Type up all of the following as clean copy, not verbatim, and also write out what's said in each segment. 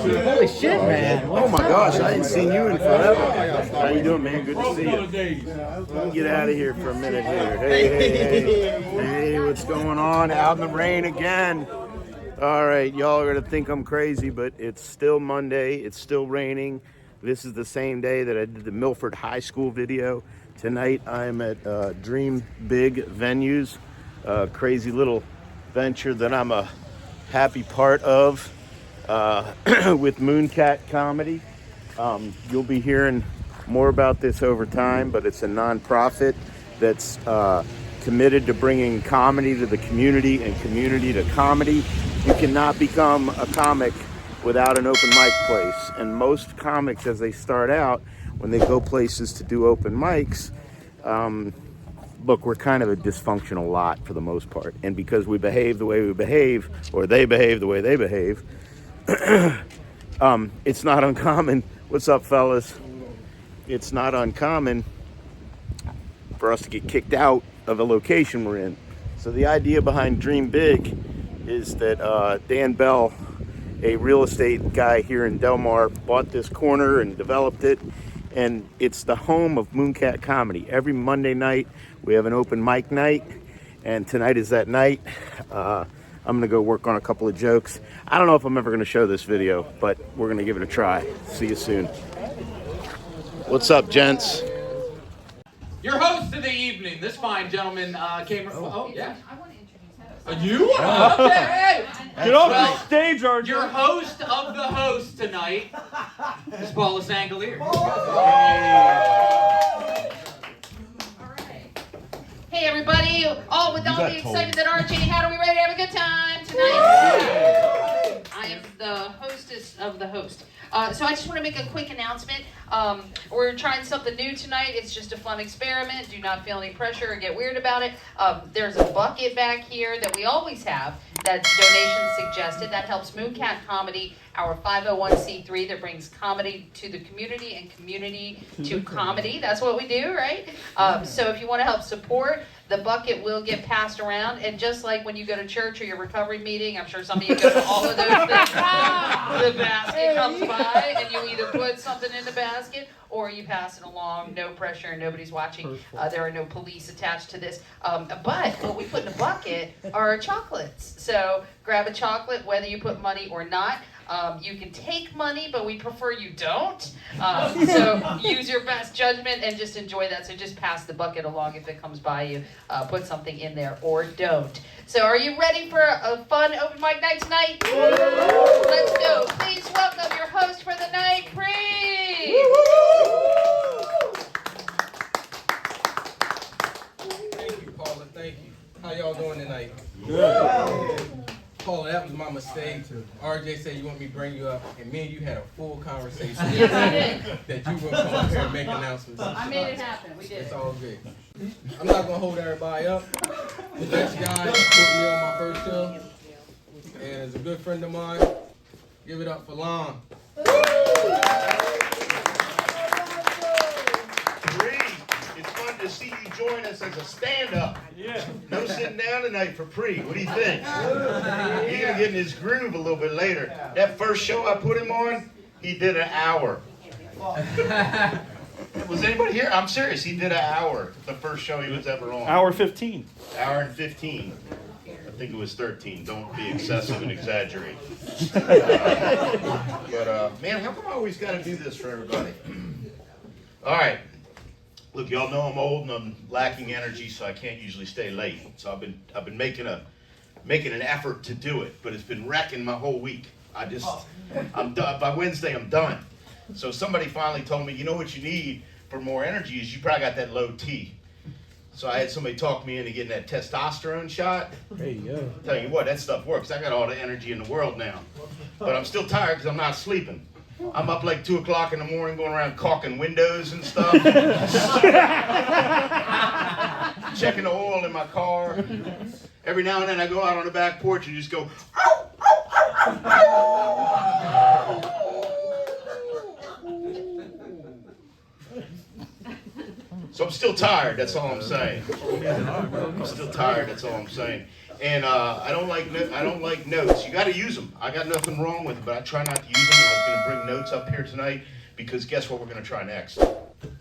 Holy shit, man. Oh my gosh, I ain't seen you in forever. How you doing, man? Good to see you. Let me get out of here for a minute here. Hey, what's going on? Out in the rain again. All right, y'all are going to think I'm crazy, but it's still Monday. It's still raining. This is the same day that I did the Milford High School video. Tonight, I'm at Dream Big Venues, crazy little venture that I'm a happy part of with Mooncat Comedy. You'll be hearing more about this over time, but it's a nonprofit that's committed to bringing comedy to the community and community to comedy. You cannot become a comic without an open mic place. And most comics, as they start out, when they go places to do open mics, look, we're kind of a dysfunctional lot for the most part. And because we behave the way we behave, or they behave the way they behave, it's not uncommon. What's up, fellas? It's not uncommon for us to get kicked out of the location we're in. So the idea behind Dream Big is that Dan Bell, a real estate guy here in Delmar, bought this corner and developed it. And it's the home of Mooncat Comedy. Every Monday night, we have an open mic night. And tonight is that night. I'm going to go work on a couple of jokes. I don't know if I'm ever going to show this video, but we're going to give it a try. See you soon. What's up, gents? Your host of the evening, this fine gentleman came from... Oh, yeah. I want to introduce host. You? Okay. Get off the stage, RJ. Your host of the host tonight is Paula Sangalier. Hey everybody! Oh, with all the excitement that RJ had, are we ready to have a good time tonight? I am the hostess of the host. So I just want to make a quick announcement. We're trying something new tonight. It's just a fun experiment. Do not feel any pressure or get weird about it. There's a bucket back here that we always have that's donation suggested. That helps Mooncat Comedy, our 501c3 that brings comedy to the community and community to comedy. That's what we do, right? So if you want to help support, the bucket will get passed around. And just like when you go to church or your recovery meeting, I'm sure some of you go to all of those things. The basket comes by and you either put something in the basket or you pass it along. No pressure, nobody's watching. There are no police attached to this. But what we put in the bucket are chocolates. So grab a chocolate, whether you put money or not. You can take money, but we prefer you don't. So use your best judgment and just enjoy that. So just pass the bucket along if it comes by you. Put something in there or don't. So are you ready for a fun open mic night tonight? Let's go. Please welcome your host for the night, Bree. Thank you, Paula. Thank you. How y'all doing tonight? Good. Paula, that was my mistake. RJ said you want me to bring you up, and me and you had a full conversation. Yes, I did. That you were going to come up here and make announcements. I made it happen. We did. It's all good. I'm not going to hold everybody up. The next guy put me on my first show, and is a good friend of mine. Give it up for Lon. It's fun to see you join us as a stand-up. Yeah. No sitting down tonight for Pre. What do you think? He's gonna get in his groove a little bit later. That first show I put him on, he did an hour. Was anybody here? I'm serious. He did an hour. The first show he was ever on. Hour 15. Hour and 15. I think it was 13. Don't be excessive and exaggerate. Man, how come I always got to do this for everybody? All right. Look, y'all know I'm old and I'm lacking energy, so I can't usually stay late. So I've been making an effort to do it, but it's been wrecking my whole week. I'm done. By Wednesday, I'm done. So somebody finally told me, you know what you need for more energy is you probably got that low T. So I had somebody talk me into getting that testosterone shot. There you go. Tell you what, that stuff works. I got all the energy in the world now. But I'm still tired because I'm not sleeping. I'm up like 2 o'clock in the morning going around caulking windows and stuff. Checking the oil in my car. Every now and then I go out on the back porch and just go, ow, ow, ow, ow. So I'm still tired, that's all I'm saying. I'm still tired, that's all I'm saying. And I don't like notes. You got to use them. I got nothing wrong with it, but I try not to use them. I was going to bring notes up here tonight because guess what we're going to try next?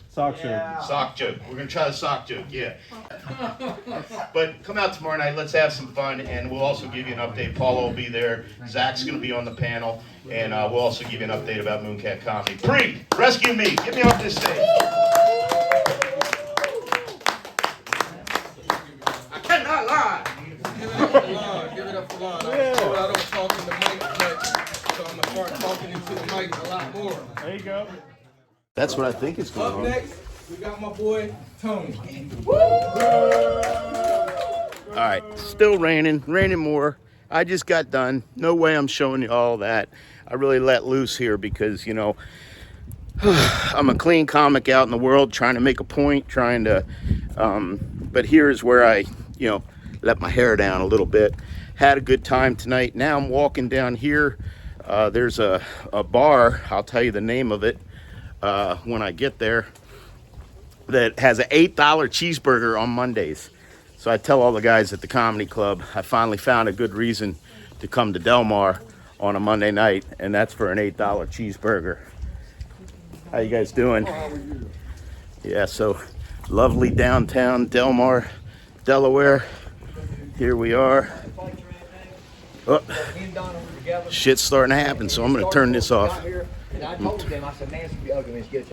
Sock joke. Sock joke. We're going to try the sock joke, yeah. But come out tomorrow night. Let's have some fun, and we'll also give you an update. Paula will be there. Zach's going to be on the panel, and we'll also give you an update about Mooncat Comedy. Bree, rescue me. Get me off this stage. I cannot lie. Give it up for Lon. Give it up for Lon. I don't talk in the mic much, so I'm going to start talking into the mic a lot more. There you go. That's what I think is going Up on. next, we got my boy, Tony. All right, still raining more. I just got done. No way I'm showing you all that. I really let loose here because, you know, I'm a clean comic out in the world trying to make a point, but here's where I, you know, let my hair down a little bit. Had a good time tonight. Now I'm walking down here. There's a bar, I'll tell you the name of it when I get there, that has an $8 cheeseburger on Mondays. So I tell all the guys at the comedy club, I finally found a good reason to come to Delmar on a Monday night, and that's for an $8 cheeseburger. How you guys doing? Yeah, so lovely downtown Delmar, Delaware. Here we are. Oh, shit's starting to happen, so I'm going to turn this off. And I told them, I said, man, it's gonna be ugly when it's good.